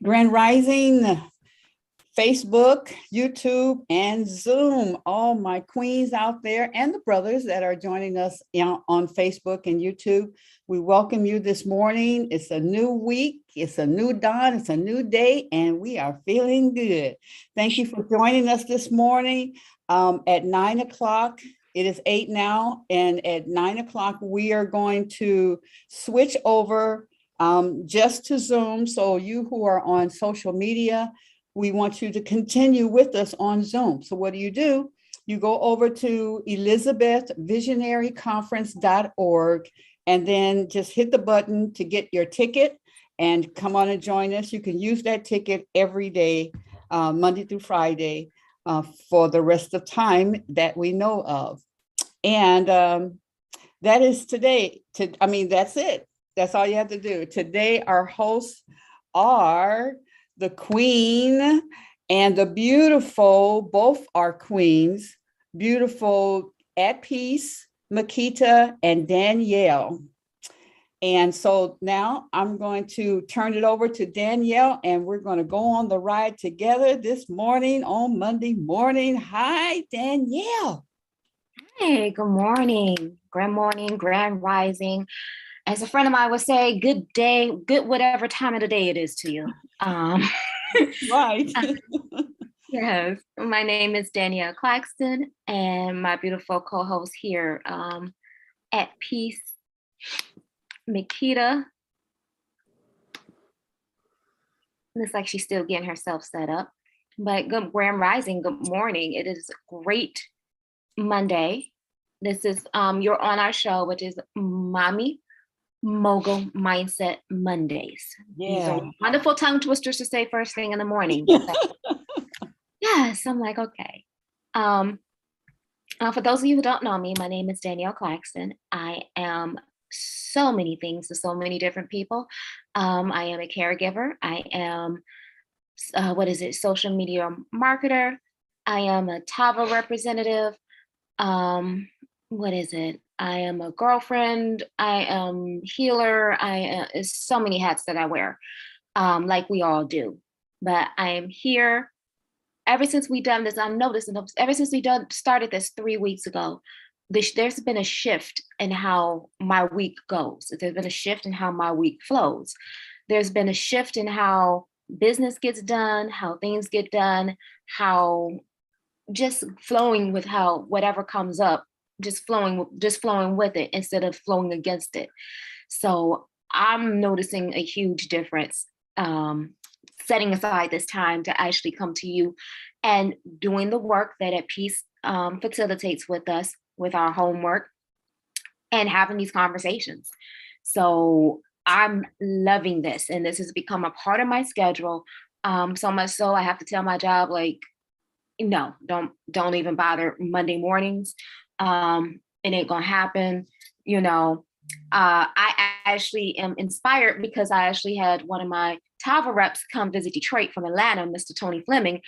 Grand Rising, Facebook, YouTube, and Zoom. All my queens out there and the brothers that are joining us on Facebook and YouTube. We welcome you this morning. It's a new week. It's a new dawn. It's a new day, and we are feeling good. Thank you for joining us this morning at 9 o'clock. It is 8 now, and at 9 o'clock, we are going to switch over just to Zoom. So you who are on social media, we want you to continue with us on Zoom. So what do? You go over to elizabethvisionaryconference.org and then just hit the button to get your ticket and come on and join us. You can use that ticket every day, Monday through Friday, for the rest of time that we know of. And that is today. That's it. That's all you have to do. Today, our hosts are the Queen and the beautiful, both are queens, beautiful At Peace, Makita, and Danielle. And so now I'm going to turn it over to Danielle, and we're going to go on the ride together this morning on Monday morning. Hi, Danielle. Hey, good morning, grand rising. As a friend of mine would say, good day, good whatever time of the day it is to you. Right. Yes, my name is Danielle Claxton, and my beautiful co-host here, At Peace, Makita. Looks like she's still getting herself set up. But good grand rising, good morning. It is a great Monday. This is you're on our show, which is Mommy Mogul Mindset Mondays. Yeah. These are wonderful tongue twisters to say first thing in the morning. Yes, I'm like, okay. For those of you who don't know me, my name is Danielle Claxton. I am so many things to so many different people. I am a caregiver. I am, social media marketer. I am a TAVA representative. I am a girlfriend. I am healer. It's so many hats that I wear, like we all do. But I am here. Ever since we done this, I noticed, ever since we started this 3 weeks ago, there's been a shift in how my week goes. There's been a shift in how my week flows. There's been a shift in how business gets done, how things get done, how just flowing with how whatever comes up, just flowing with it instead of flowing against it. So I'm noticing a huge difference, setting aside this time to actually come to you and doing the work that At Peace facilitates with us with our homework and having these conversations. So I'm loving this, and this has become a part of my schedule. So much so I have to tell my job, like, no, don't even bother Monday mornings. It ain't gonna happen. I actually am inspired because I actually had one of my TAVA reps come visit Detroit from Atlanta, Mr. Tony Fleming,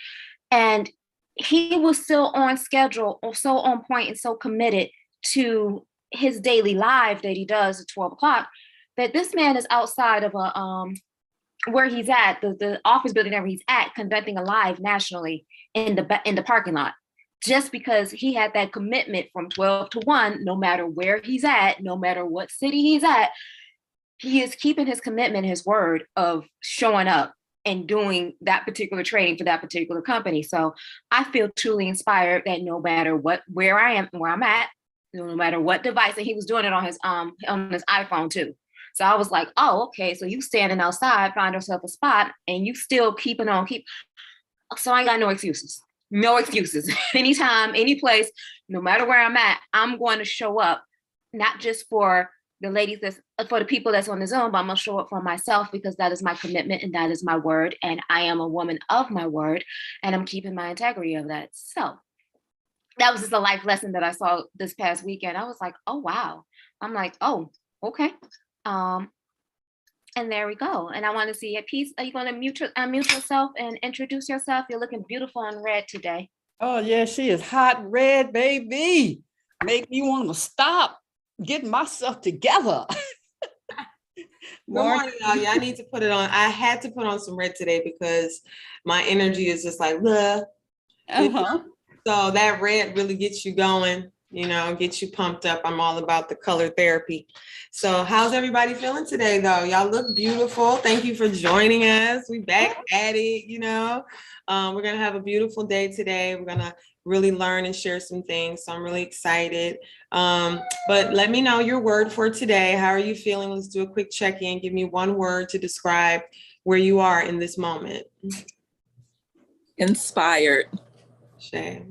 and he was still on schedule, or so on point and so committed to his daily live that he does at 12 o'clock, that this man is outside of where he's at, the office building where he's at, conducting a live nationally in the parking lot, just because he had that commitment from 12 to 1, no matter where he's at, no matter what city he's at, he is keeping his commitment, his word of showing up and doing that particular training for that particular company. So I feel truly inspired that no matter where I'm at, no matter what device, and he was doing it on his iPhone too. So I was like, oh, okay. So you standing outside, find yourself a spot, and you still keep. So I ain't got no excuses. No excuses. Anytime, any place, no matter where I'm at, I'm going to show up, not just for the ladies, for the people that's on the Zoom, but I'm going to show up for myself, because that is my commitment and that is my word. And I am a woman of my word, and I'm keeping my integrity of that. So that was just a life lesson that I saw this past weekend. I was like, oh, wow. I'm like, oh, okay. And there we go. And I want to see At Peace. Are you going to unmute yourself and introduce yourself? You're looking beautiful in red today. Oh, yeah, she is hot red, baby. Make me want to stop, get myself together. Good morning, y'all. Yeah, I need to put it on. I had to put on some red today because my energy is just like, blah. So that red really gets you going, gets you pumped up. I'm all about the color therapy. So how's everybody feeling today, though? Y'all look beautiful. Thank you for joining us. We back at it, We're going to have a beautiful day today. We're going to really learn and share some things. So I'm really excited. But let me know your word for today. How are you feeling? Let's do a quick check-in. Give me one word to describe where you are in this moment. Inspired. Shay.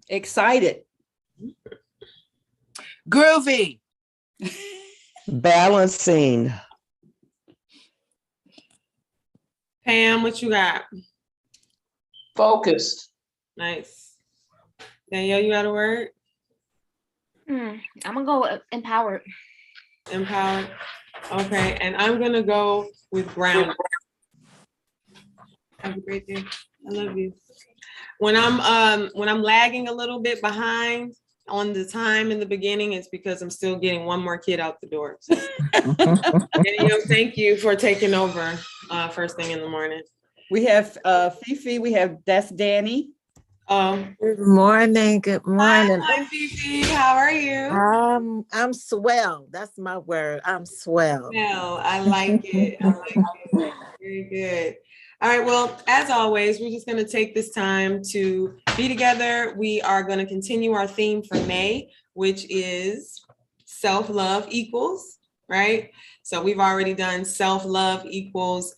Excited. Groovy. Balancing. Pam, what you got? Focused. Nice. Danielle, you got a word? I'm gonna go with empowered. Empowered. Okay, and I'm gonna go with grounded. Have a great day. I love you. When I'm lagging a little bit behind on the time in the beginning, it's because I'm still getting one more kid out the door. So. Danielle, thank you for taking over first thing in the morning. We have Fifi. That's Danny. Good morning. Good morning. Hi, Fifi. How are you? I'm swell. That's my word. I'm swell. No, I like it. I like it. Very good. All right. Well, as always, we're just going to take this time to be together. We are going to continue our theme for May, which is self-love equals, right? So we've already done self-love equals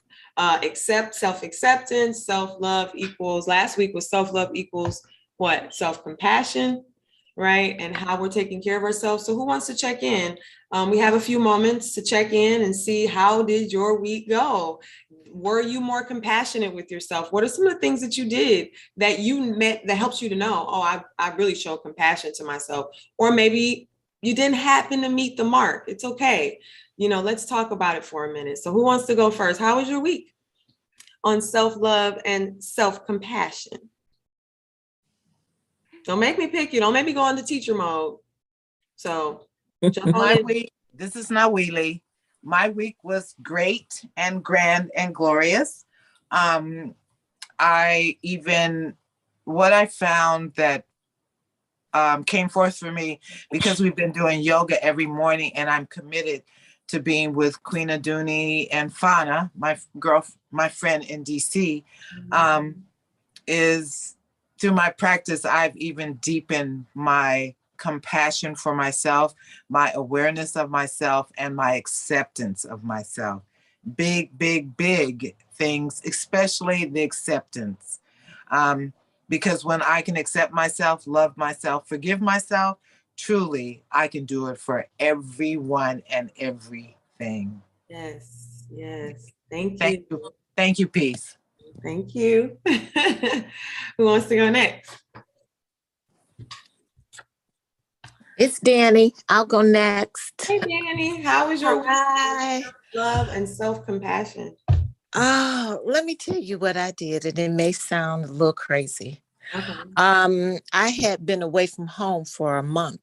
self-acceptance, self-love equals, last week was self-love equals what? Self-compassion, right? And how we're taking care of ourselves. So who wants to check in? We have a few moments to check in and see how did your week go? Were you more compassionate with yourself? What are some of the things that you did that you met that helps you to know, oh, I really show compassion to myself? Or maybe you didn't happen to meet the mark. It's okay. Let's talk about it for a minute. So who wants to go first? How was your week on self-love and self-compassion? Don't make me pick you. Don't make me go into teacher mode. So jump on in. Week, this is not Wheelie. My week was great and grand and glorious. What I found that came forth for me, because we've been doing yoga every morning and I'm committed to being with Queen Aduni and Fana, my friend in DC, is through my practice, I've even deepened my compassion for myself, my awareness of myself, and my acceptance of myself. Big, big, big things, especially the acceptance. Because when I can accept myself, love myself, forgive myself, truly, I can do it for everyone and everything. Yes. Thank you. Thank you, peace. Thank you. Who wants to go next? It's Danny. I'll go next. Hey, Danny. How was your Hi. love and self-compassion? Oh, let me tell you what I did, and it may sound a little crazy. Okay. I had been away from home for a month.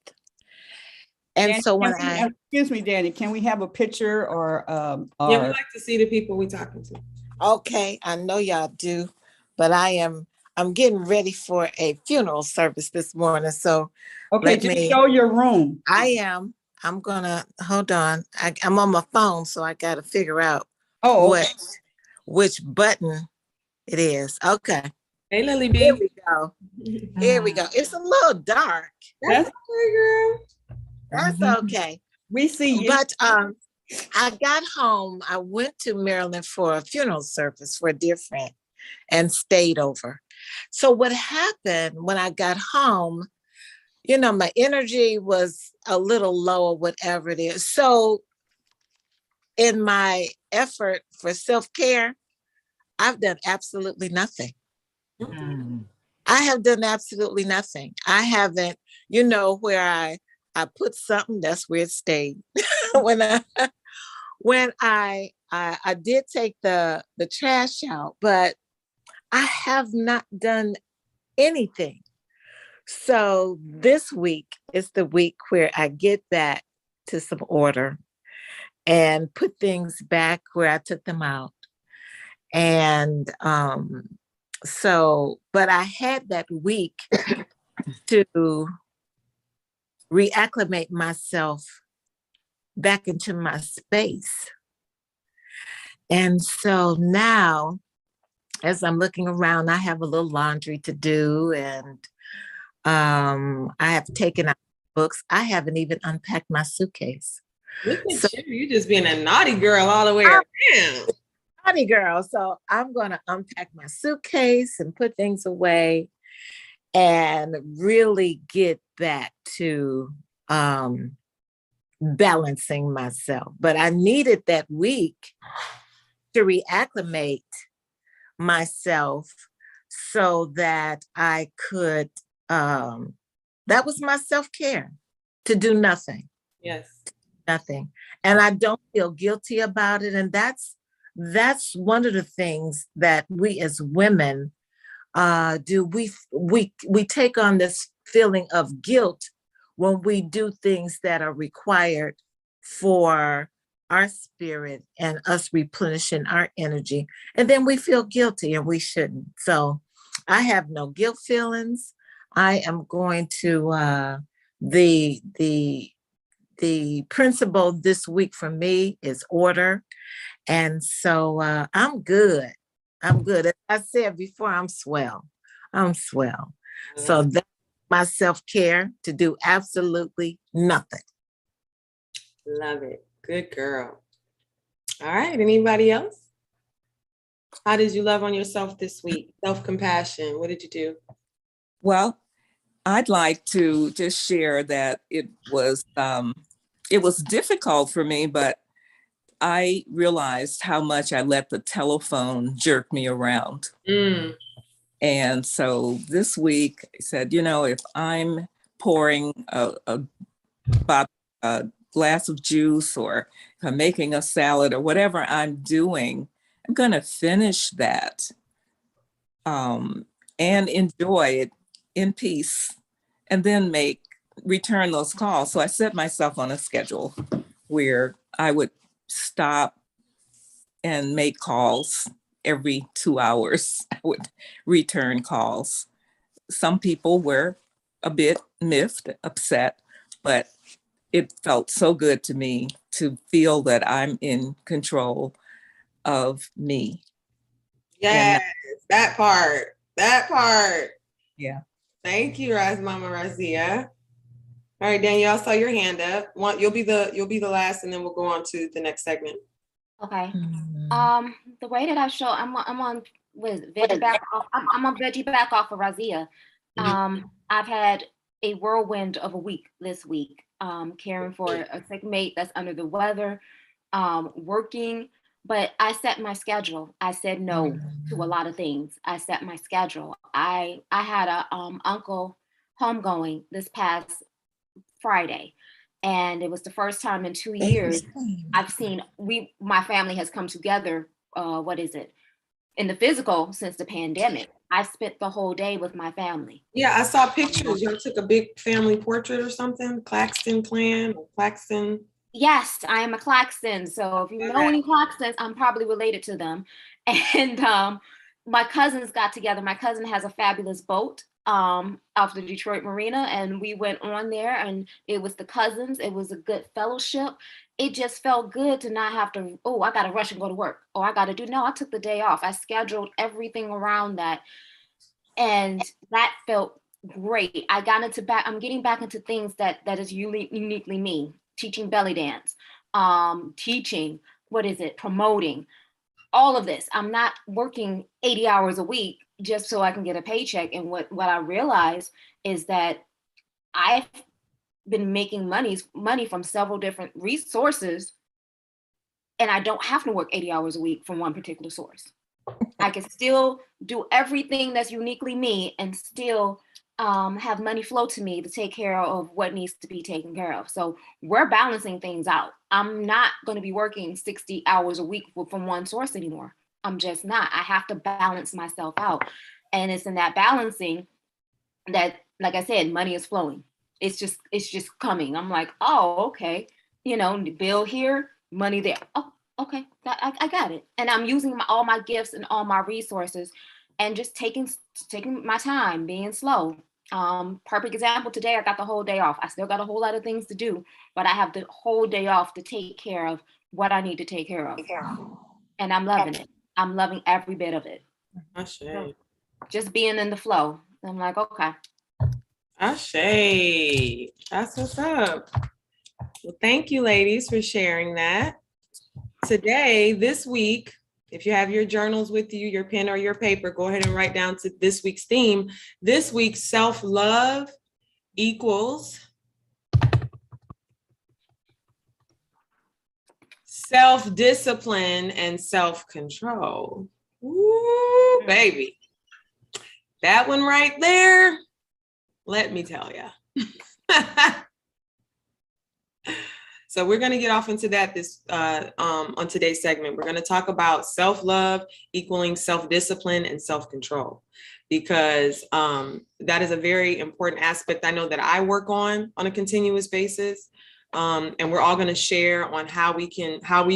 And Danny, so excuse me, Danny, can we have a picture or yeah, we like to see the people we're talking to. Okay, I know y'all do, but I'm getting ready for a funeral service this morning. So okay, just show your room. I'm gonna hold on. I'm on my phone, so I gotta figure out which button it is. Okay. Hey, Lily B. Here we go. Here we go. It's a little dark. That's okay, girl. That's okay. We see you. But I got home. I went to Maryland for a funeral service for a dear friend and stayed over. So what happened when I got home, my energy was a little low or whatever it is. So in my effort for self-care, I've done absolutely nothing. Mm-hmm. I have done absolutely nothing. I haven't, where I put something, that's where it stayed. when I did take the trash out, but I have not done anything. So this week is the week where I get back to some order. and put things back where I took them out. And but I had that week to reacclimate myself back into my space. And so now, as I'm looking around, I have a little laundry to do, and I have taken out books. I haven't even unpacked my suitcase. Look at you just being a naughty girl all the way around. Naughty girl. So I'm going to unpack my suitcase and put things away and really get back to balancing myself. But I needed that week to reacclimate myself so that I could, that was my self-care, to do nothing. Yes. Nothing. And I don't feel guilty about it. And that's one of the things that we as women do. We take on this feeling of guilt when we do things that are required for our spirit and us replenishing our energy. And then we feel guilty, and we shouldn't. So I have no guilt feelings. I am going to, the principle this week for me is order. And so I'm good. I'm good. As I said before, I'm swell. So that's my self-care, to do absolutely nothing. Love it. Good girl. All right. Anybody else? How did you love on yourself this week? Self-compassion. What did you do? Well, I'd like to just share that it was difficult for me, but I realized how much I let the telephone jerk me around. And so this week I said, if I'm pouring a glass of juice, or if I'm making a salad, or whatever I'm doing, I'm going to finish that and enjoy it in peace, and then return those calls. So I set myself on a schedule where I would stop and make calls every 2 hours. I would return calls. Some people were a bit miffed, upset, but it felt so good to me to feel that I'm in control of me. Yes, that part. Yeah. Thank you, Mama Razia. All right, Danielle, I saw your hand up. You'll be the last, and then we'll go on to the next segment. Okay. The way that I show, I'm on with veggie back off. I'm on veggie back off of Razia. I've had a whirlwind of a week this week. Caring for a sick mate that's under the weather, working. But I set my schedule. I said no to a lot of things. I set my schedule. I had a uncle homegoing this past Friday, and it was the first time in 2 years I've seen my family has come together. In the physical since the pandemic. I spent the whole day with my family. Yeah, I saw pictures. Y'all took a big family portrait or something. Claxton clan or Claxton. Yes, I am a Claxton. So if you know any Claxtons, I'm probably related to them. And my cousins got together. My cousin has a fabulous boat off the Detroit Marina, and we went on there, and it was the cousins. It was a good fellowship. It just felt good to not have to, I got to rush and go to work. I took the day off. I scheduled everything around that. And that felt great. I'm getting back into things that is uniquely me. Teaching belly dance, promoting, all of this. I'm not working 80 hours a week just so I can get a paycheck. And what I realized is that I've been making money from several different resources, and I don't have to work 80 hours a week from one particular source. I can still do everything that's uniquely me and still have money flow to me to take care of what needs to be taken care of. So we're balancing things out. I'm not going to be working 60 hours a week from one source anymore. I'm just not. I have to balance myself out. And it's in that balancing that, like I said, money is flowing. It's just coming. I'm like, oh, okay. Bill here, money there. Oh, okay, I got it. And I'm using all my gifts and all my resources and just taking my time, being slow. Perfect example, today I got the whole day off. I still got a whole lot of things to do, but I have the whole day off to take care of what I need to take care of. And I'm loving it. I'm loving every bit of it. Ashe. Just being in the flow. I'm like, okay. Ashe. That's what's up. Well, thank you, ladies, for sharing that. Today, this week, if you have your journals with you, your pen or your paper, go ahead and write down to this week's theme. This week's self-love equals self-discipline and self-control. Ooh, baby. That one right there, let me tell you. So we're going to get off into that on today's segment. We're going to talk about self-love equaling self-discipline and self-control, because that is a very important aspect I know that I work on a continuous basis. And we're all going to share on how we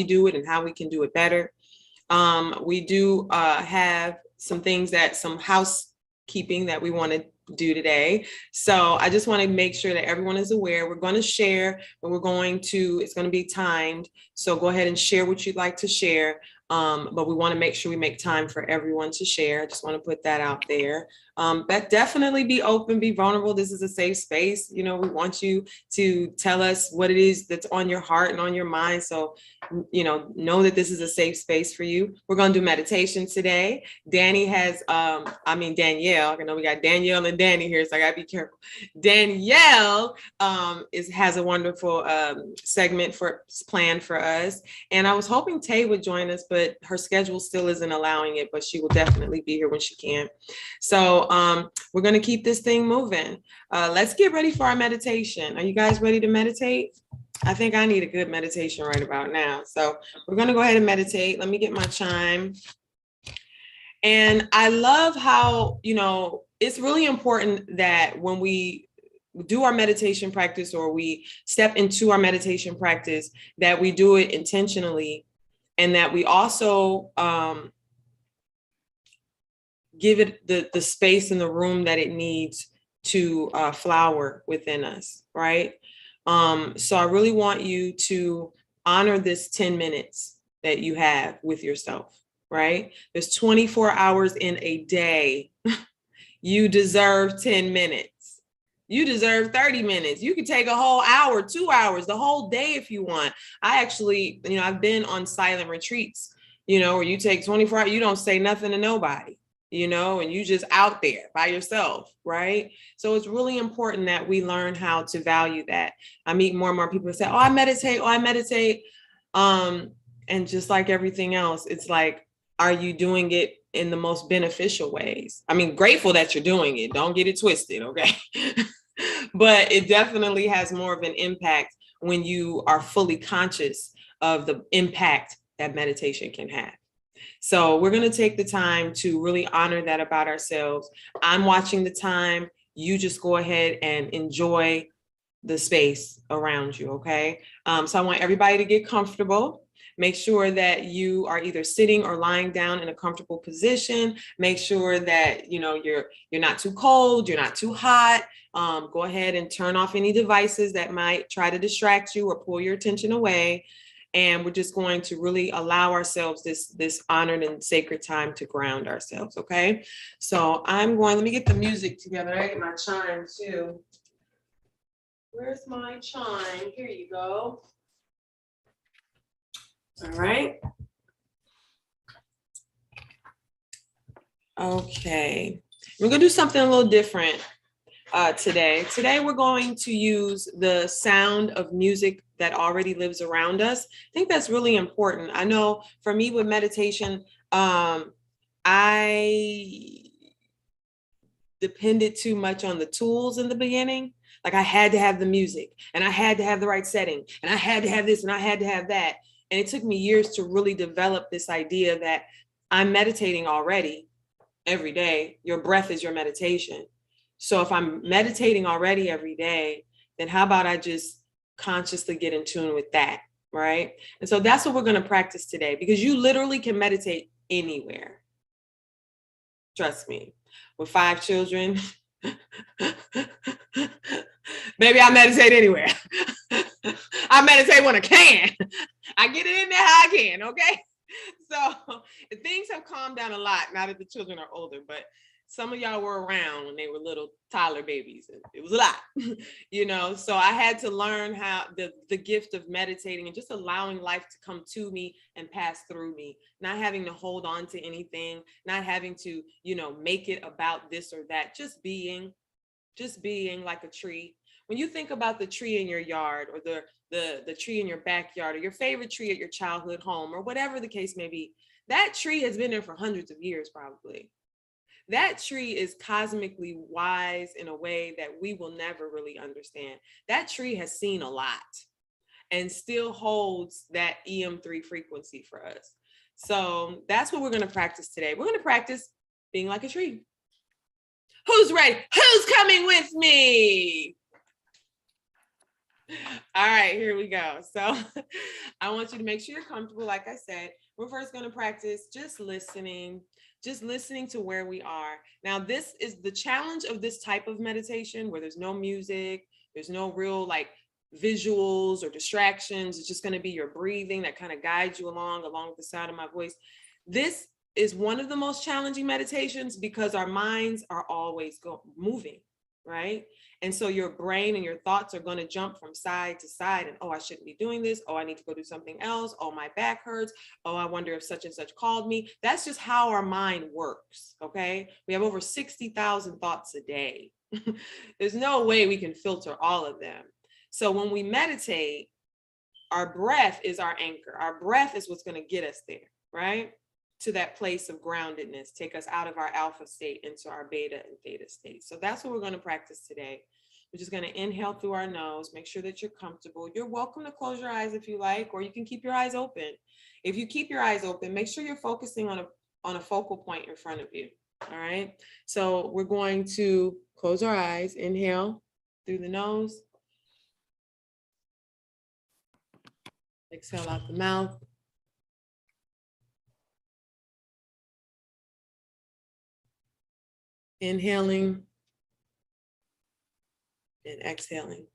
do it and how we can do it better. We do have some housekeeping that we want to do today. So I just want to make sure that everyone is aware. We're going to share, but it's going to be timed. So go ahead and share what you'd like to share. But we want to make sure we make time for everyone to share. I just want to put that out there. But definitely be open, be vulnerable. This is a safe space. You know, we want you to tell us what it is that's on your heart and on your mind. So, know that this is a safe space for you. We're going to do meditation today. Danielle, I know we got Danielle and Danny here, so I got to be careful. Danielle has a wonderful segment planned for us. And I was hoping Tay would join us, but her schedule still isn't allowing it, but she will definitely be here when she can. So we're going to keep this thing moving. Let's get ready for our meditation. Are you guys ready to meditate? I think I need a good meditation right about now. So we're going to go ahead and meditate. Let me get my chime. And I love how, it's really important that when we do our meditation practice or we step into our meditation practice, that we do it intentionally, and that we also give it the space and the room that it needs to flower within us, right? So I really want you to honor this 10 minutes that you have with yourself, right? There's 24 hours in a day. You deserve 10 minutes. You deserve 30 minutes. You could take a whole hour, 2 hours, the whole day if you want. I actually, I've been on silent retreats, where you take 24 hours, you don't say nothing to nobody, and you just out there by yourself, right? So it's really important that we learn how to value that. I meet more and more people who say, I meditate. And just like everything else, it's like, are you doing it in the most beneficial ways? I mean, grateful that you're doing it. Don't get it twisted, okay? But it definitely has more of an impact when you are fully conscious of the impact that meditation can have. So we're going to take the time to really honor that about ourselves. I'm watching the time. You just go ahead and enjoy the space around you, okay? So I want everybody to get comfortable. Make sure that you are either sitting or lying down in a comfortable position. Make sure that you're not too cold, you're not too hot. Go ahead and turn off any devices that might try to distract you or pull your attention away. And we're just going to really allow ourselves this honored and sacred time to ground ourselves, okay? So let me get the music together. I get my chime too. Where's my chime? Here you go. All right. Okay. We're going to do something a little different today. Today, we're going to use the sound of music that already lives around us. I think that's really important. I know for me with meditation, I depended too much on the tools in the beginning. Like I had to have the music and I had to have the right setting and I had to have this and I had to have that. And it took me years to really develop this idea that I'm meditating already every day. Your breath is your meditation. So if I'm meditating already every day, then how about I just consciously get in tune with that right? And so that's what we're going to practice today, because you literally can meditate anywhere. Trust me, with 5 children, maybe I meditate anywhere. I meditate when I can. I get it in there how I can, okay? So things have calmed down a lot now that the children are older, but some of y'all were around when they were little toddler babies, and it was a lot, so I had to learn how the gift of meditating and just allowing life to come to me and pass through me, not having to hold on to anything, not having to, make it about this or that, just being like a tree. When you think about the tree in your yard, or the tree in your backyard, or your favorite tree at your childhood home, or whatever the case may be, that tree has been there for hundreds of years, probably. That tree is cosmically wise in a way that we will never really understand. That tree has seen a lot and still holds that EM3 frequency for us. So that's what we're going to practice today. We're going to practice being like a tree. Who's ready? Who's coming with me? All right, here we go. So I want you to make sure you're comfortable. Like I said, we're first going to practice just listening to where we are. Now, this is the challenge of this type of meditation, where there's no music, there's no real visuals or distractions. It's just going to be your breathing that kind of guides you along with the sound of my voice. This is one of the most challenging meditations because our minds are always moving, right? And so your brain and your thoughts are going to jump from side to side, and I shouldn't be doing this. I need to go do something else. My back hurts. I wonder if such and such called me. That's just how our mind works. Okay. We have over 60,000 thoughts a day. There's no way we can filter all of them. So when we meditate, our breath is our anchor. Our breath is what's going to get us there, right? To that place of groundedness, take us out of our alpha state into our beta and theta state. So that's what we're going to practice today. We're just going to inhale through our nose. Make sure that you're comfortable. You're welcome to close your eyes if you like, or you can keep your eyes open. If you keep your eyes open, make sure you're focusing on a focal point in front of you. All right. So we're going to close our eyes, inhale through the nose, exhale out the mouth. Inhaling and exhaling.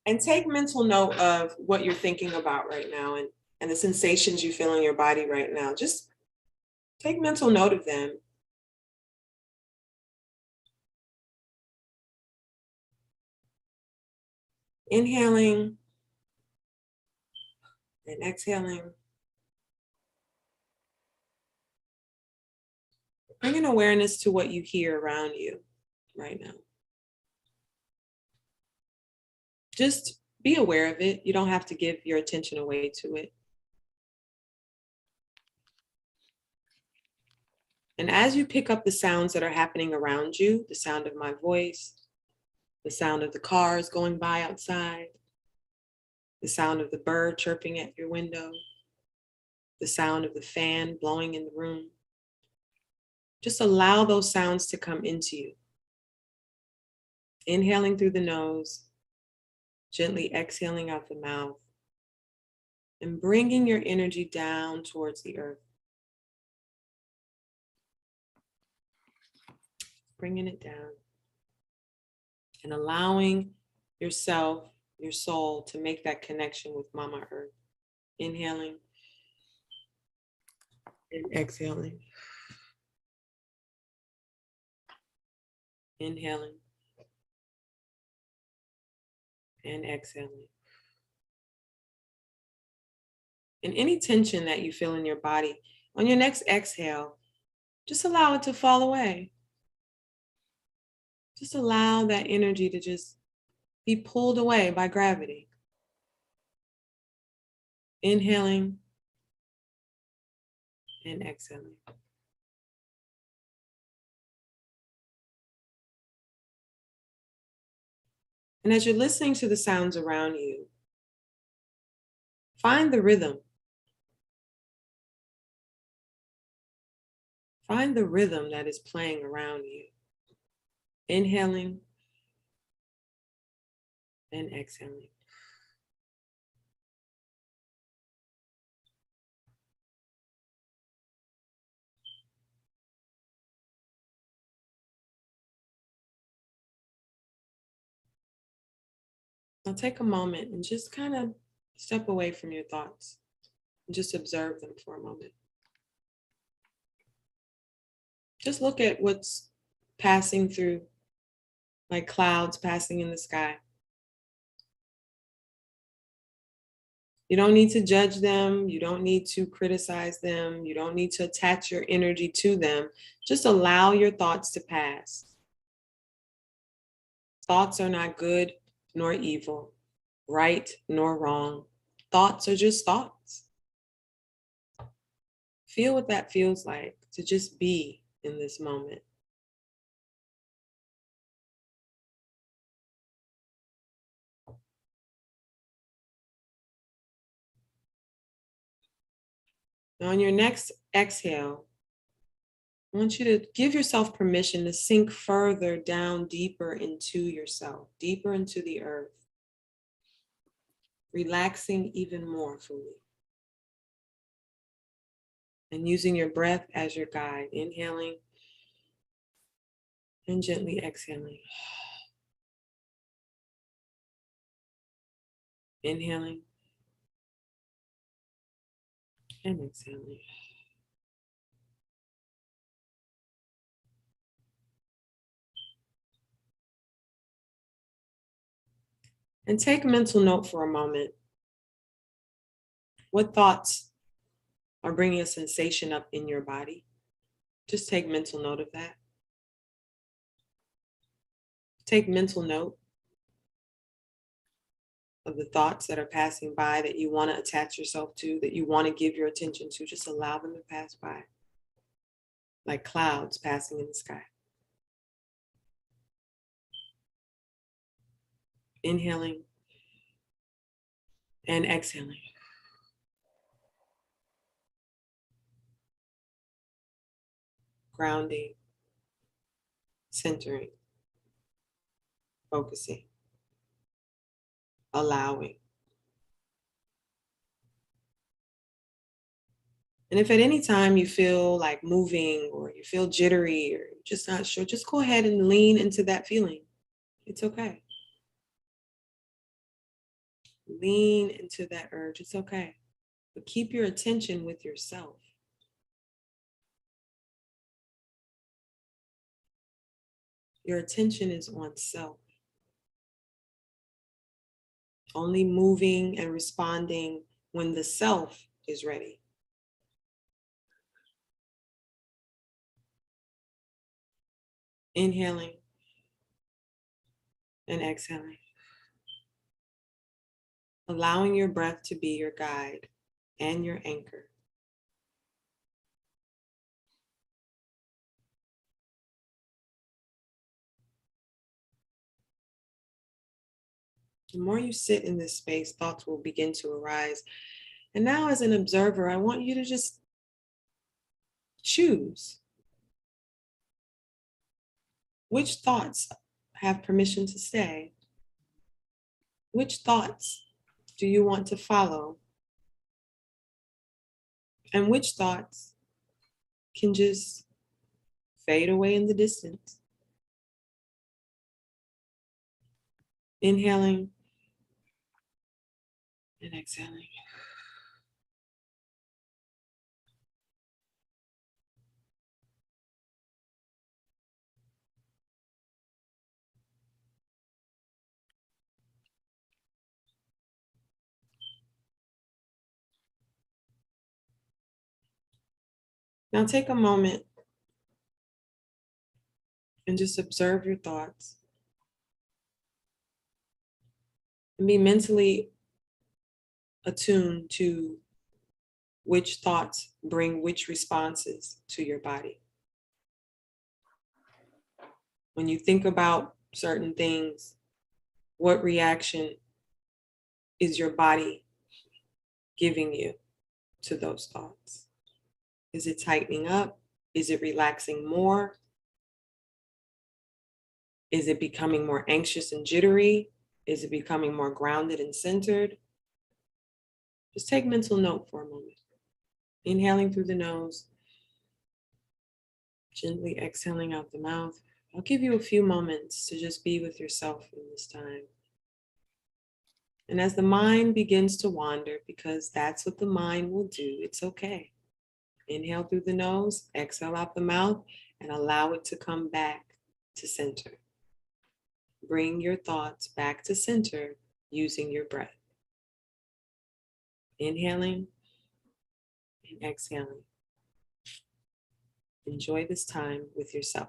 And take mental note of what you're thinking about right now, and the sensations you feel in your body right now. Just take mental note of them. Inhaling and exhaling. Bring an awareness to what you hear around you right now. Just be aware of it. You don't have to give your attention away to it. And as you pick up the sounds that are happening around you, the sound of my voice, the sound of the cars going by outside, the sound of the bird chirping at your window, the sound of the fan blowing in the room, just allow those sounds to come into you. Inhaling through the nose, gently exhaling out the mouth, and bringing your energy down towards the earth. Bringing it down and allowing yourself, your soul, to make that connection with Mama Earth. Inhaling and exhaling. Inhaling and exhaling. And any tension that you feel in your body, on your next exhale, just allow it to fall away. Just allow that energy to just be pulled away by gravity. Inhaling and exhaling. And as you're listening to the sounds around you, find the rhythm. Find the rhythm that is playing around you. Inhaling and exhaling. Now take a moment and just kind of step away from your thoughts and just observe them for a moment. Just look at what's passing through, like clouds passing in the sky. You don't need to judge them. You don't need to criticize them. You don't need to attach your energy to them. Just allow your thoughts to pass. Thoughts are not good nor evil, right nor wrong. Thoughts are just thoughts. Feel what that feels like to just be in this moment. Now, on your next exhale, I want you to give yourself permission to sink further down, deeper into yourself, deeper into the earth, relaxing even more fully. And using your breath as your guide, inhaling and gently exhaling. Inhaling and exhaling. And take a mental note for a moment. What thoughts are bringing a sensation up in your body? Just take mental note of that. Take mental note of the thoughts that are passing by that you want to attach yourself to, that you want to give your attention to. Just allow them to pass by, like clouds passing in the sky. Inhaling and exhaling. Grounding, centering, focusing, allowing. And if at any time you feel like moving or you feel jittery or you're just not sure, just go ahead and lean into that feeling. It's okay. Lean into that urge. It's okay. But keep your attention with yourself. Your attention is on self. Only moving and responding when the self is ready. Inhaling and exhaling. Allowing your breath to be your guide and your anchor. The more you sit in this space, thoughts will begin to arise. And now, as an observer, I want you to just choose which thoughts have permission to stay. Which thoughts do you want to follow? And which thoughts can just fade away in the distance? Inhaling and exhaling. Now take a moment and just observe your thoughts. And be mentally attuned to which thoughts bring which responses to your body. When you think about certain things, what reaction is your body giving you to those thoughts? Is it tightening up? Is it relaxing more? Is it becoming more anxious and jittery? Is it becoming more grounded and centered? Just take mental note for a moment. Inhaling through the nose, gently exhaling out the mouth. I'll give you a few moments to just be with yourself in this time. And as the mind begins to wander, because that's what the mind will do, it's okay. Inhale through the nose, exhale out the mouth, and allow it to come back to center. Bring your thoughts back to center using your breath. Inhaling and exhaling. Enjoy this time with yourself.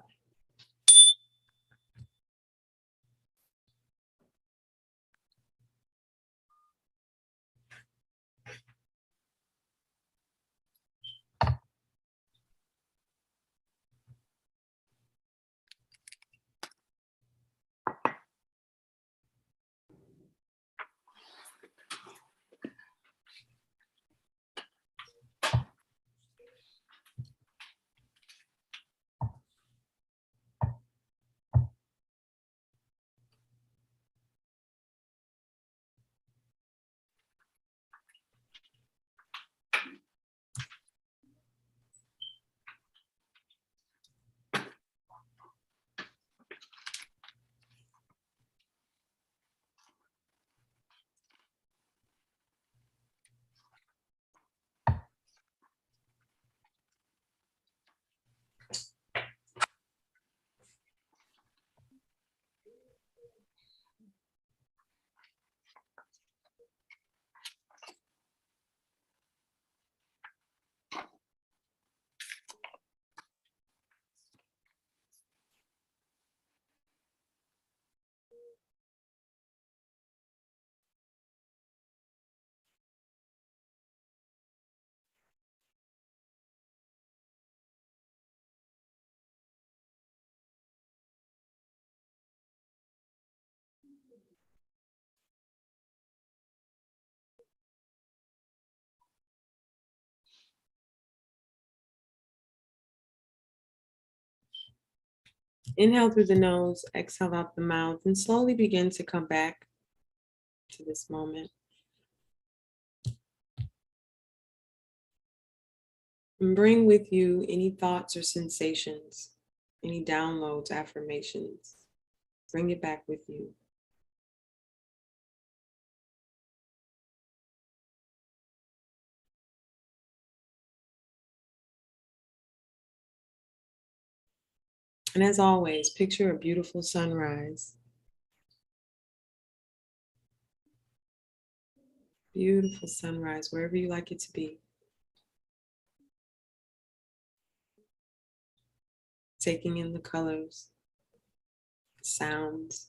Inhale through the nose, exhale out the mouth, and slowly begin to come back to this moment. And bring with you any thoughts or sensations, any downloads, affirmations. Bring it back with you. And as always, picture a beautiful sunrise. Beautiful sunrise, wherever you like it to be. Taking in the colors, sounds,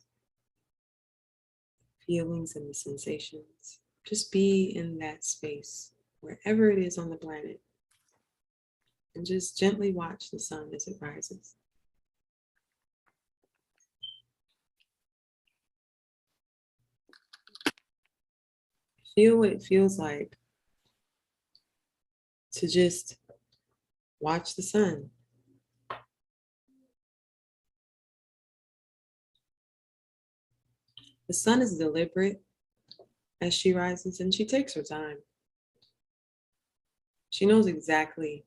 feelings, and the sensations. Just be in that space, wherever it is on the planet. And just gently watch the sun as it rises. Feel what it feels like to just watch the sun. The sun is deliberate as she rises, and she takes her time. She knows exactly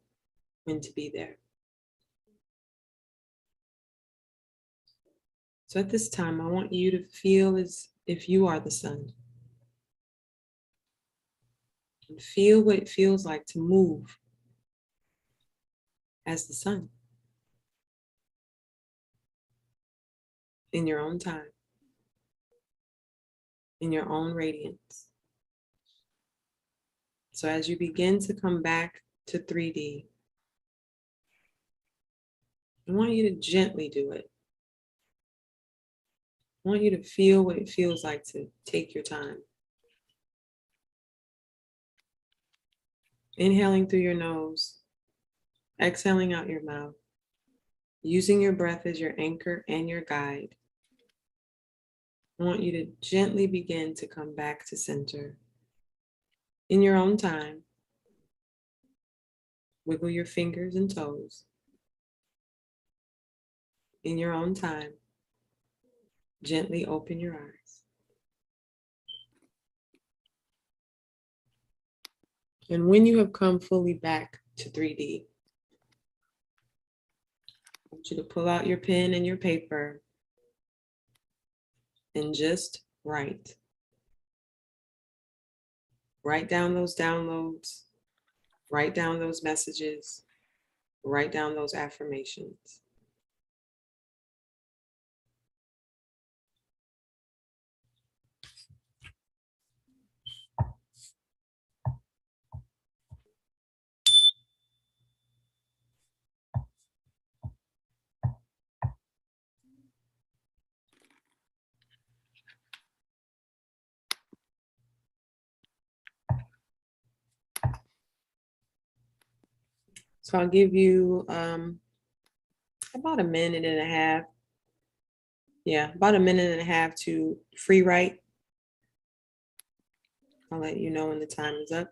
when to be there. So at this time, I want you to feel as if you are the sun. And feel what it feels like to move as the sun in your own time, in your own radiance. So as you begin to come back to 3D, I want you to gently do it. I want you to feel what it feels like to take your time. Inhaling through your nose, exhaling out your mouth, using your breath as your anchor and your guide. I want you to gently begin to come back to center. In your own time, wiggle your fingers and toes. In your own time, gently open your eyes. And when you have come fully back to 3D, I want you to pull out your pen and your paper and just write. Write down those downloads, write down those messages, write down those affirmations. So I'll give you about a minute and a half. Yeah, about a minute and a half to free write. I'll let you know when the time is up.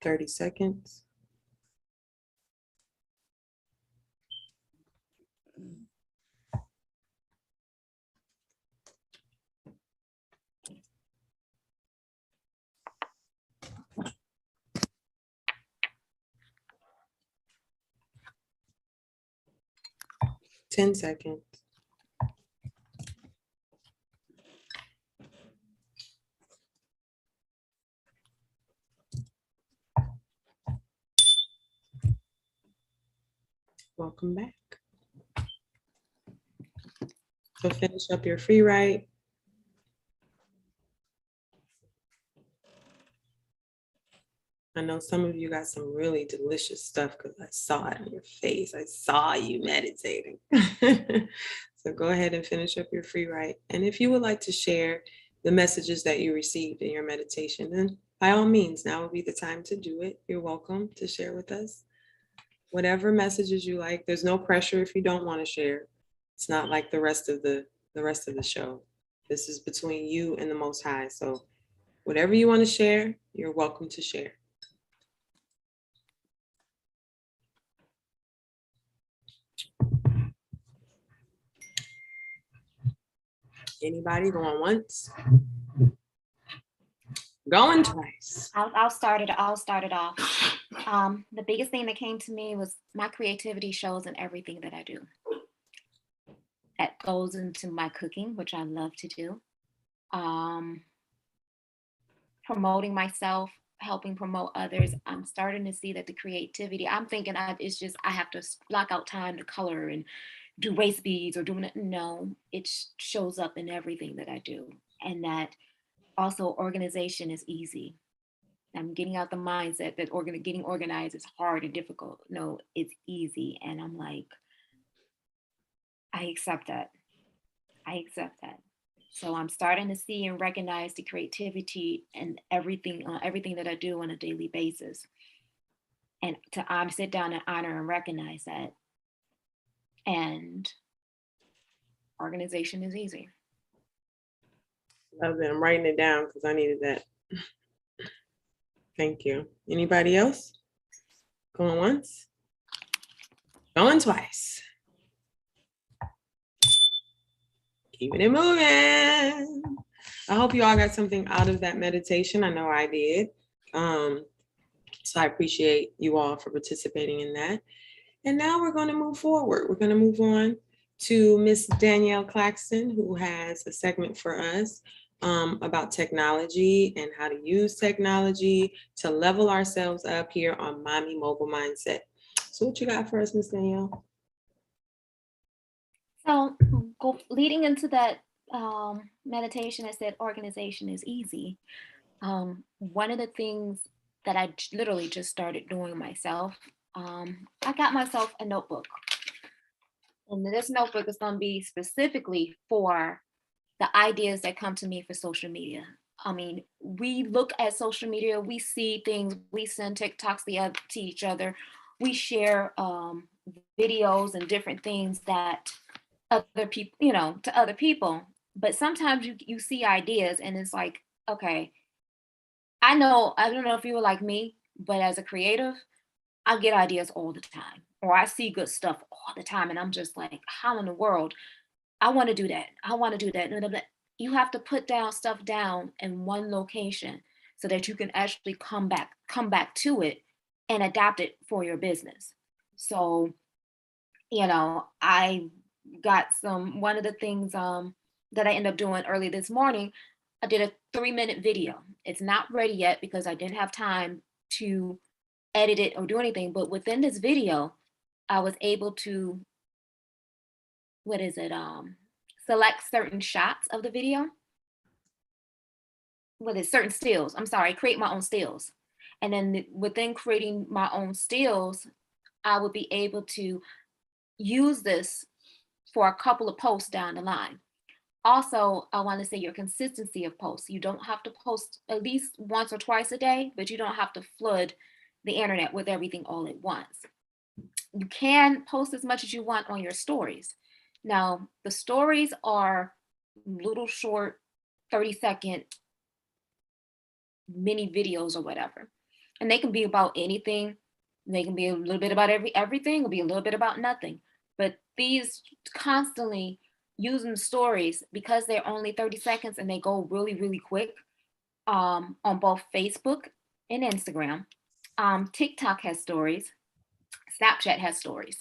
Thirty seconds. Ten seconds. Welcome back. So finish up your free write. I know some of you got some really delicious stuff because I saw it on your face. I saw you meditating. So go ahead and finish up your free write. And if you would like to share the messages that you received in your meditation, then by all means, now would be the time to do it. You're welcome to share with us whatever messages you like. There's no pressure if you don't want to share. It's not like the rest of the show. This is between you and the Most High. So whatever you want to share, you're welcome to share. Anybody going once? Going twice. I'll start it off. The biggest thing that came to me was my creativity shows in everything that I do. That goes into my cooking, which I love to do. Promoting myself, helping promote others. I'm starting to see that the creativity, I'm thinking it's just, I have to block out time to color and do waist beads or doing it. No, it shows up in everything that I do. And that also organization is easy. I'm getting out the mindset that getting organized is hard and difficult. No, it's easy. And I'm like, I accept that. So I'm starting to see and recognize the creativity and everything that I do on a daily basis. And to sit down and honor and recognize that. And organization is easy. Love it. I'm writing it down because I needed that. Thank you. Anybody else? Going once? Going twice. Keeping it moving. I hope you all got something out of that meditation. I know I did. So I appreciate you all for participating in that. And now we're going to move forward. We're going to move on to Miss Danielle Claxton, who has a segment for us about technology and how to use technology to level ourselves up here on Mommy Mogul Mindset. So what you got for us, Miss Danielle? So leading into that meditation, I said organization is easy. One of the things that I literally just started doing myself, I got myself a notebook. And this notebook is going to be specifically for the ideas that come to me for social media. I mean, we look at social media, we see things, we send TikToks to each other, we share videos and different things that other people, to other people. But sometimes you see ideas and it's like, okay, I don't know if you were like me, but as a creative, I get ideas all the time, or I see good stuff all the time. And I'm just like, how in the world? I want to do that. I want to do that. No, no, no. You have to put down stuff down in one location so that you can actually come back to it and adapt it for your business. So, I got one of the things that I ended up doing early this morning. I did a 3-minute video. It's not ready yet because I didn't have time to edit it or do anything. But within this video, I was able to, what is it? Select certain shots of the video. Certain stills? I'm sorry, create my own stills. And then within creating my own stills, I would be able to use this for a couple of posts down the line. Also, I want to say your consistency of posts. You don't have to post at least once or twice a day, but you don't have to flood the internet with everything all at once. You can post as much as you want on your stories. Now, the stories are little short 30-second mini videos or whatever. And they can be about anything. They can be a little bit about everything, or be a little bit about nothing. But these constantly using stories, because they're only 30 seconds and they go really, really quick, on both Facebook and Instagram. TikTok has stories. Snapchat has stories.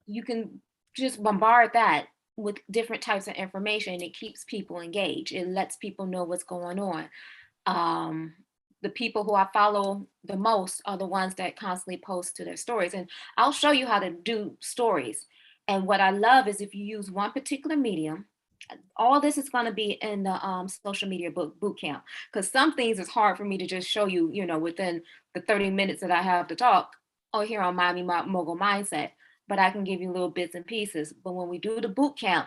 You can just bombard that with different types of information. It keeps people engaged. It lets people know what's going on. The people who I follow the most are the ones that constantly post to their stories. And I'll show you how to do stories. And what I love is if you use one particular medium, all this is going to be in the social media boot camp, because some things is hard for me to just show you, within the 30 minutes that I have to talk here on Miami Mogul Mindset. But I can give you little bits and pieces. But when we do the boot camp,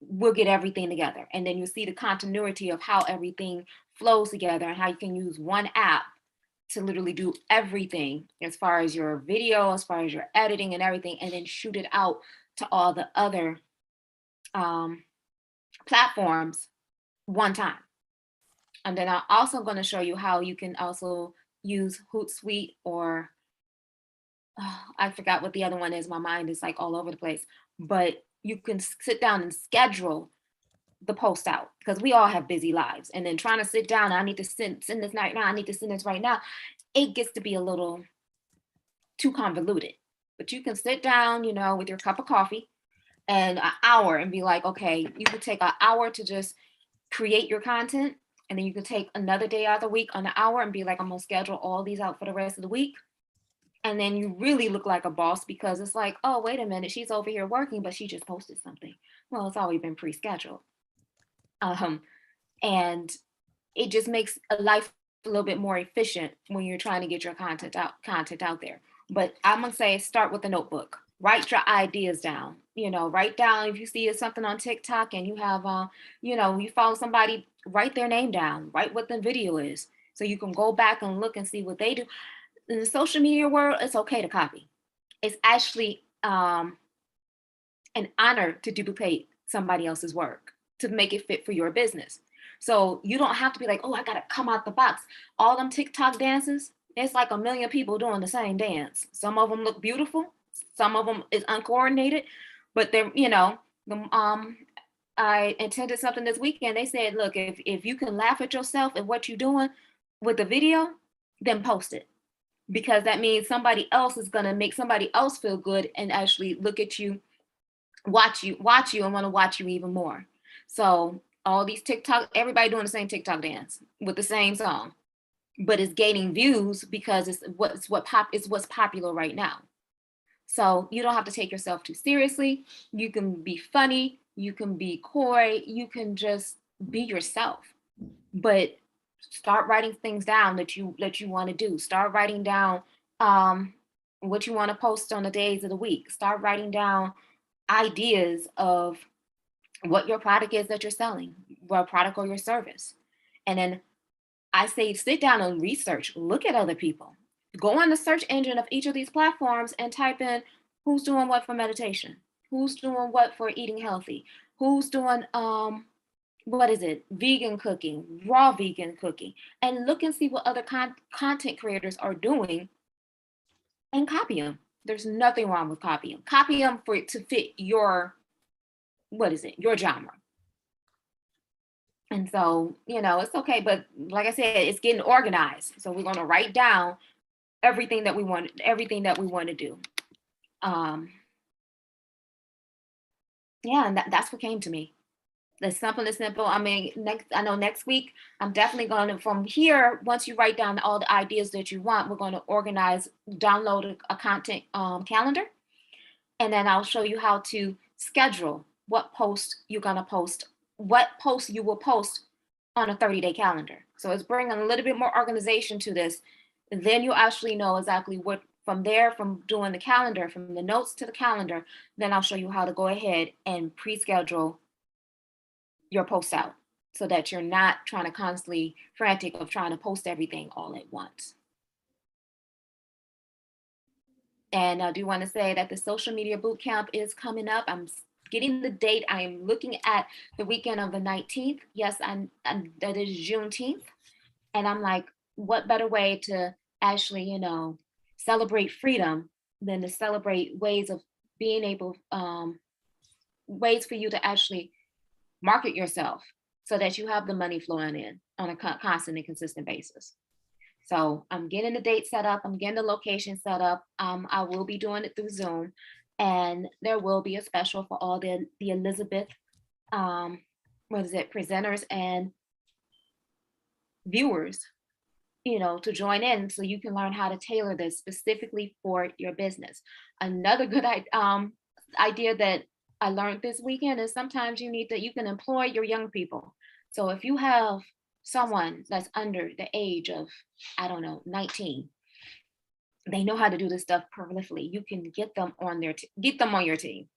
we'll get everything together. And then you'll see the continuity of how everything flows together and how you can use one app to literally do everything as far as your video, as far as your editing and everything, and then shoot it out to all the other platforms one time. And then I'm also going to show you how you can also use Hootsuite, or I forgot what the other one is. My mind is like all over the place. But you can sit down and schedule the post out, because we all have busy lives. And then trying to sit down, I need to send this right now, I need to send this right now. It gets to be a little too convoluted. But you can sit down, with your cup of coffee and an hour and be like, okay, you could take an hour to just create your content. And then you can take another day out of the week on an hour and be like, I'm going to schedule all these out for the rest of the week. And then you really look like a boss, because it's like, oh, wait a minute, she's over here working, but she just posted something. Well, it's already been pre-scheduled. And it just makes a life a little bit more efficient when you're trying to get your content out there. But I'm gonna say, start with a notebook. Write your ideas down. Write down, if you see something on TikTok and you have, you follow somebody, write their name down. Write what the video is, so you can go back and look and see what they do. In the social media world, it's okay to copy. It's actually an honor to duplicate somebody else's work to make it fit for your business. So you don't have to be like, oh, I gotta come out the box. All them TikTok dances, it's like a million people doing the same dance. Some of them look beautiful, some of them is uncoordinated, but they're, I attended something this weekend. They said, look, if you can laugh at yourself and what you're doing with the video, then post it. Because that means somebody else is gonna make somebody else feel good and actually look at you, watch you and want to watch you even more. So all these TikTok, everybody doing the same TikTok dance with the same song, but it's gaining views because it's what's popular right now. So you don't have to take yourself too seriously. You can be funny, you can be coy, you can just be yourself. But start writing things down that you want to do. Start writing down what you want to post on the days of the week. Start writing down ideas of what your product is that you're selling, what product or your service. And then I say, sit down and research, look at other people. Go on the search engine of each of these platforms and type in who's doing what for meditation, who's doing what for eating healthy, who's doing what is it? Vegan cooking, raw vegan cooking, and look and see what other content creators are doing and copy them. There's nothing wrong with copying them. Copy them for it to fit your, what is it? Your genre. And so, it's okay. But like I said, it's getting organized. So we're going to write down everything that we want to do. Yeah, and that's what came to me. The simple is simple. I mean, next week, I'm definitely going to, from here, once you write down all the ideas that you want, we're going to download a content calendar. And then I'll show you how to schedule what post you're going to post, what posts you will post on a 30-day calendar. So it's bringing a little bit more organization to this. And then you actually know exactly what, from there, from doing the calendar, from the notes to the calendar, then I'll show you how to go ahead and pre-schedule your posts out so that you're not trying to constantly frantic of trying to post everything all at once. And I do want to say that the social media boot camp is coming up. I'm getting the date. I am looking at the weekend of the 19th. Yes, that is Juneteenth. And I'm like, what better way to actually, celebrate freedom than to celebrate ways of being able, ways for you to actually market yourself so that you have the money flowing in on a constant and consistent basis. So I'm getting the date set up. I'm getting the location set up. I will be doing it through Zoom, and there will be a special for all the Elizabeth, presenters and viewers, to join in so you can learn how to tailor this specifically for your business. Another good idea that I learned this weekend is sometimes you can employ your young people. So if you have someone that's under the age of, 19, they know how to do this stuff perfectly. You can get them on your team.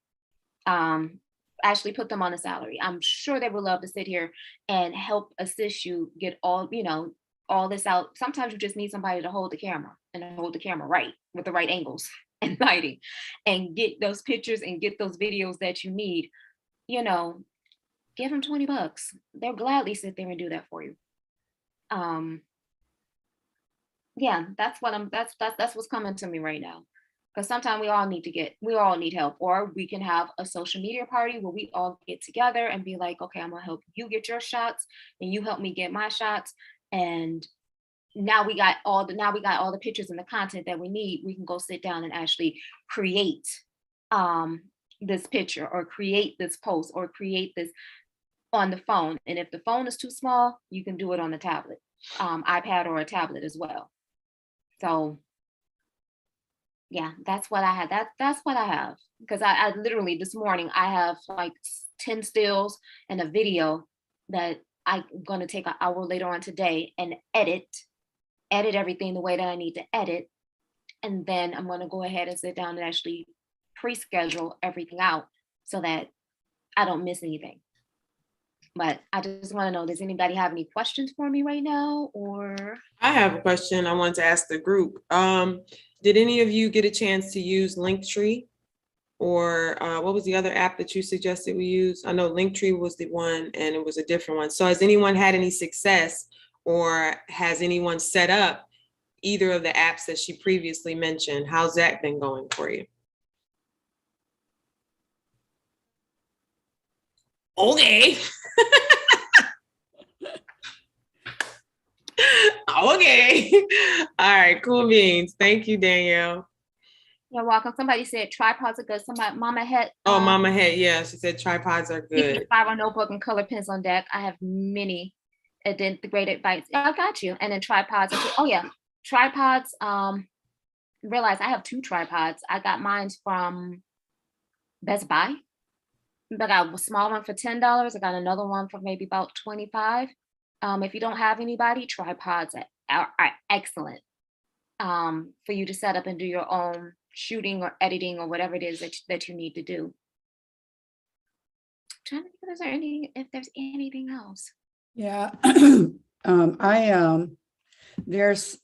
Actually put them on a salary. I'm sure they would love to sit here and help assist you get all this out. Sometimes you just need somebody to hold the camera and hold the camera right with the right angles and lighting and get those pictures and get those videos that you need. Give them $20. They'll gladly sit there and do that for you. Yeah, that's what's coming to me right now. Because sometimes we all need help, or we can have a social media party where we all get together and be like, okay, I'm gonna help you get your shots and you help me get my shots. And now we got all the pictures and the content that we need. We can go sit down and actually create this picture or create this post or create this on the phone. And if the phone is too small, you can do it on the tablet, iPad or a tablet as well. So yeah, that's what I had. That's what I have. Because I literally this morning, I have like 10 stills and a video that I'm going to take an hour later on today and edit everything the way that I need to edit. And then I'm going to go ahead and sit down and actually pre-schedule everything out so that I don't miss anything. But I just want to know, does anybody have any questions for me right now? Or I have a question I wanted to ask the group. Did any of you get a chance to use Linktree? Or what was the other app that you suggested we use? I know Linktree was the one and it was a different one. So has anyone had any success, or has anyone set up either of the apps that she previously mentioned? How's that been going for you? Okay. Okay. All right, cool beans. Thank you, Danielle. you're welcome. Somebody said tripods are good. Mama had. Oh, Mama had, yeah, she said tripods are good. Spiral notebook and color pens on deck. I have many. And then the great advice. I got you. And then tripods. Oh yeah, tripods. Realize I have 2 tripods. I got mine from Best Buy. I got a small one for $10. I got another one for maybe about $25. If you don't have anybody, tripods are excellent for you to set up and do your own shooting or editing or whatever it is that you need to do. I'm trying to think if there's anything else. Yeah, there's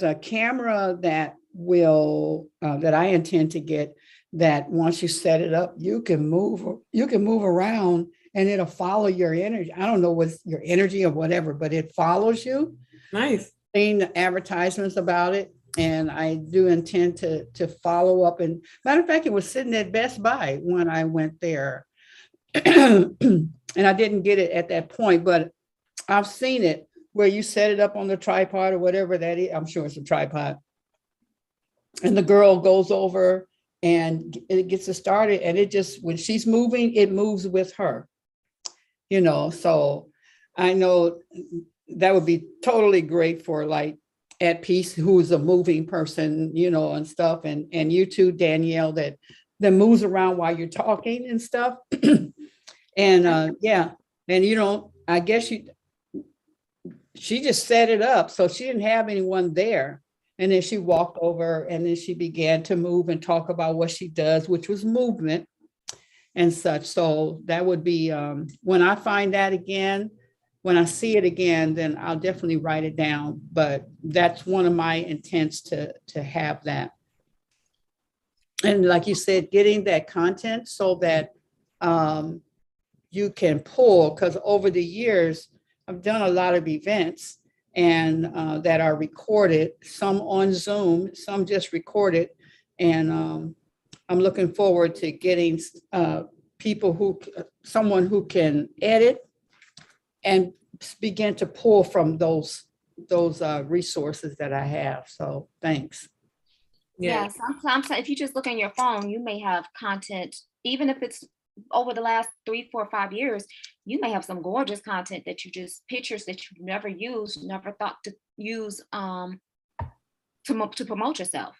a camera that that I intend to get, that once you set it up, you can move around and it'll follow your energy. I don't know what's your energy or whatever, but it follows you. Nice. Seen the advertisements about it, and I do intend to follow up. And matter of fact, it was sitting at Best Buy when I went there, and I didn't get it at that point, but I've seen it where you set it up on the tripod or whatever that is. I'm sure it's a tripod, and the girl goes over and it gets it started, and it just, when she's moving, it moves with her, so I know that would be totally great for like At Peace, who's a moving person, and stuff, and you too, Danielle, that moves around while you're talking and stuff. And yeah, and I guess she just set it up, so she didn't have anyone there. And then she walked over and then she began to move and talk about what she does, which was movement and such. So that would be, when I find that again, when I see it again, then I'll definitely write it down. But that's one of my intents to have that. And like you said, getting that content so that you can pull, because over the years, I've done a lot of events and that are recorded, some on Zoom, some just recorded. And I'm looking forward to getting someone who can edit and begin to pull from those resources that I have. So thanks. Yeah, sometimes if you just look on your phone, you may have content, even if it's over the last 3, 4, 5 years, you may have some gorgeous content that pictures that you've never used, never thought to use to promote yourself.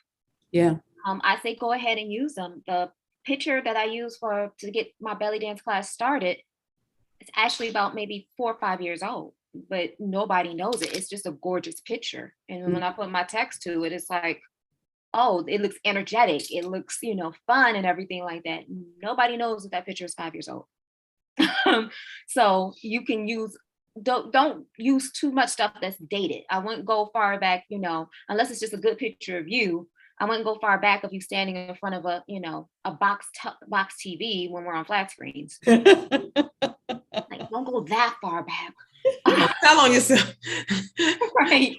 Yeah. I say go ahead and use them. The picture that I use to get my belly dance class started, it's actually about maybe 4 or 5 years old, but nobody knows it. It's just a gorgeous picture. And when I put my text to it, it's like, oh, it looks energetic. It looks, fun and everything like that. Nobody knows that picture is 5 years old. So you can don't use too much stuff that's dated. I wouldn't go far back, unless it's just a good picture of you. I wouldn't go far back of you standing in front of a box TV when we're on flat screens. Like, don't go that far back. Tell on yourself. Right.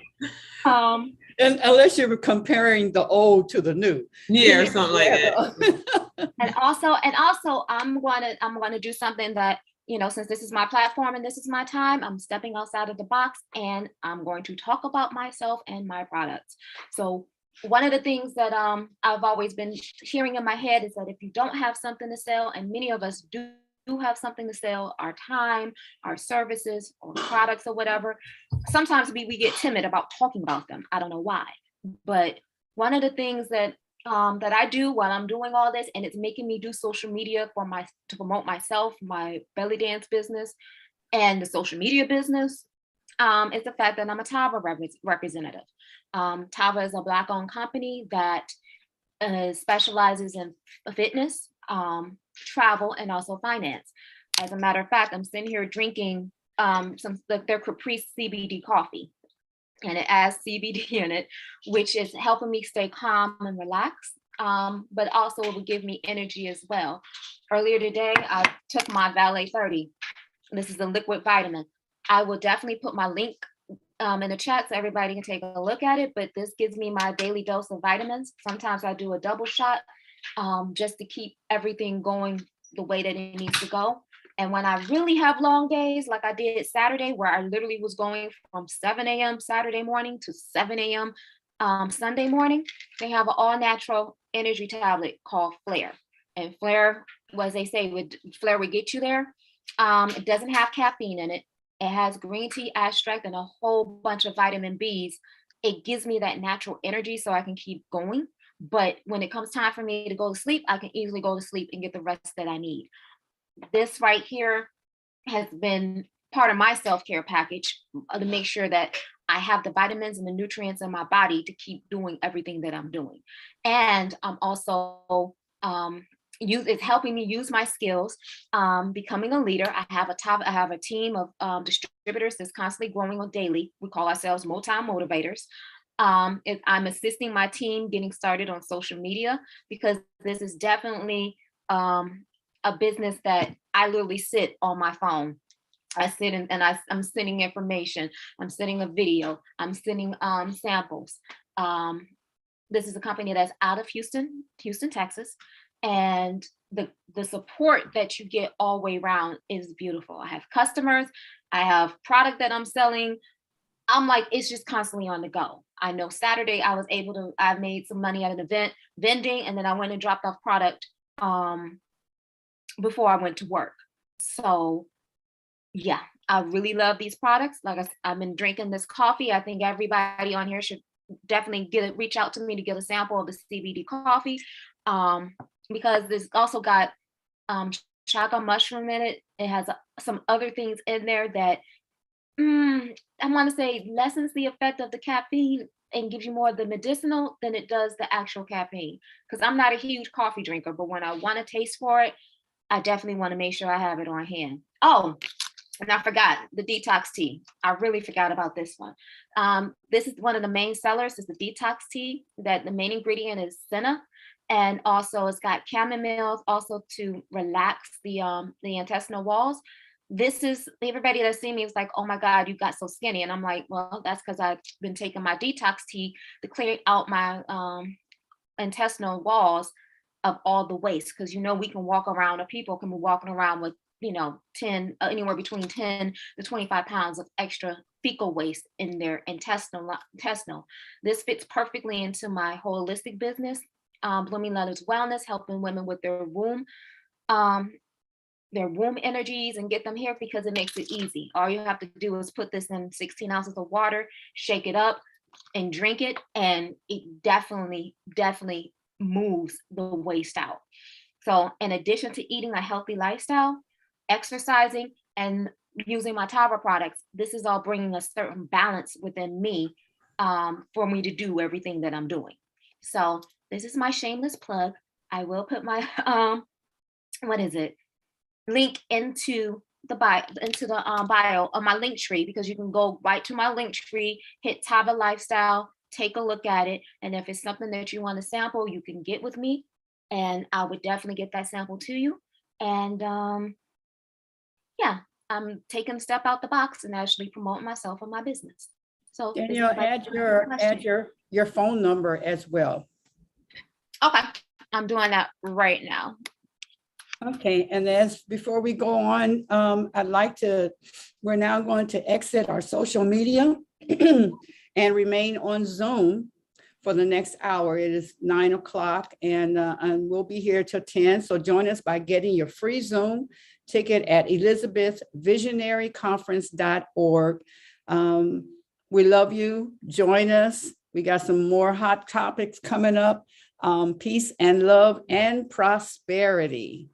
And unless you're comparing the old to the new. Yeah, or something like that. And also I'm gonna do something that, since this is my platform and this is my time, I'm stepping outside of the box and I'm going to talk about myself and my products. So one of the things that I've always been hearing in my head is that if you don't have something to sell, and many of us do have something to sell, our time, our services, or products or whatever, sometimes we get timid about talking about them. I don't know why, but one of the things that I do while I'm doing all this, and it's making me do social media to promote myself, my belly dance business, and the social media business, is the fact that I'm a TAVA representative. TAVA is a Black-owned company that specializes in fitness, travel, and also finance. As a matter of fact, I'm sitting here drinking their Caprice CBD coffee, and it has CBD in it, which is helping me stay calm and relaxed, but also it will give me energy as well. Earlier today, I took my Valet 30. This is a liquid vitamin. I will definitely put my link in the chat so everybody can take a look at it, but this gives me my daily dose of vitamins. Sometimes I do a double shot just to keep everything going the way that it needs to go. And when I really have long days, like I did Saturday, where I literally was going from 7 a.m. Saturday morning to 7 a.m. Sunday morning, they have an all-natural energy tablet called Flare. And Flare, as they say, Flare would get you there. It doesn't have caffeine in it. It has green tea extract and a whole bunch of vitamin Bs. It gives me that natural energy so I can keep going. But when it comes time for me to go to sleep, I can easily go to sleep and get the rest that I need. This right here has been part of my self-care package to make sure that I have the vitamins and the nutrients in my body to keep doing everything that I'm doing. And I'm also it's helping me use my skills, becoming a leader. I have a team of distributors that's constantly growing on daily. We call ourselves multi-motivators. I'm assisting my team getting started on social media, because this is definitely a business that I literally sit on my phone. I sit I'm sending information. I'm sending a video. I'm sending samples. This is a company that's out of Houston, Texas, and the support that you get all the way around is beautiful. I have customers. I have product that I'm selling. I'm like, it's just constantly on the go. I know Saturday I made some money at an event vending, and then I went and dropped off product before I went to work. So yeah, I really love these products. Like I've been drinking this coffee. I think everybody on here should definitely reach out to me to get a sample of the CBD coffee, because this also got chaga mushroom in it. It has some other things in there that I want to say lessens the effect of the caffeine and gives you more of the medicinal than it does the actual caffeine. Because I'm not a huge coffee drinker, but when I want a taste for it, I definitely want to make sure I have it on hand. Oh, and I forgot the detox tea. I really forgot about this one. This is one of the main sellers, is the detox tea, that the main ingredient is senna. And also it's got chamomile also to relax the intestinal walls. This is, everybody that see me is like, oh my God, you got so skinny. And I'm like, well, that's because I've been taking my detox tea to clear out my intestinal walls of all the waste. Because, we can walk around, or people can be walking around with, 10, anywhere between 10 to 25 pounds of extra fecal waste in their intestinal. This fits perfectly into my holistic business, Blooming Letters Wellness, helping women with their womb energies and get them here, because it makes it easy. All you have to do is put this in 16 ounces of water, shake it up, and drink it, and it definitely moves the waste out. So in addition to eating a healthy lifestyle, exercising, and using my Tava products, this is all bringing a certain balance within me for me to do everything that I'm doing. So this is my shameless plug. I will put my link into the bio of my link tree, because you can go right to my link tree, hit Tava Lifestyle, take a look at it, and if it's something that you want to sample, you can get with me, and I would definitely get that sample to you. And yeah, I'm taking a step out the box and actually promoting myself and my business. So Danielle, add your phone number as well. Okay, I'm doing that right now. Okay, and before we go on, we're now going to exit our social media and remain on Zoom for the next hour. It is 9 o'clock, and we'll be here till 10. So join us by getting your free Zoom ticket at elizabethvisionaryconference.org. We love you. Join us. We got some more hot topics coming up. Peace and love and prosperity.